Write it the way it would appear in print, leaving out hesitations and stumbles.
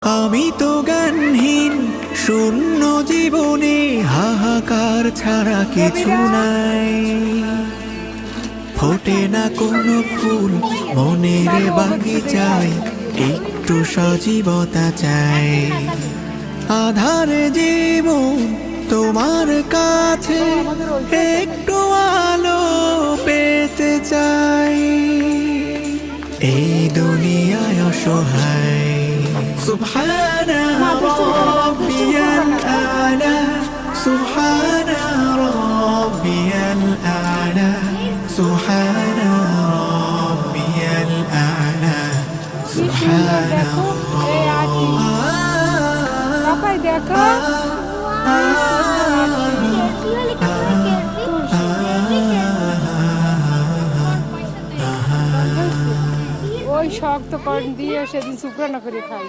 আমি তো জ্ঞানহীন শূন্য জীবনে হাহাকার ছাড়া কিছু নাই। ফোটে না কোনো ফুল মনের বাগিচায়, একটু সজীবতা চাই। আধারে জীবন তোমার কাছে একটু আলো পেতে চাই। এই দুনিয়ায় অসহায় সুবহানা রাব্বিয়াল আলা, সুবহানা রাব্বিয়াল আলা, সুবহানা রাব্বিয়াল আলা, পাপাই দেখো ওই শক্ত কর্ন দিয়ে সেদিন শুক্রানা করে খাই।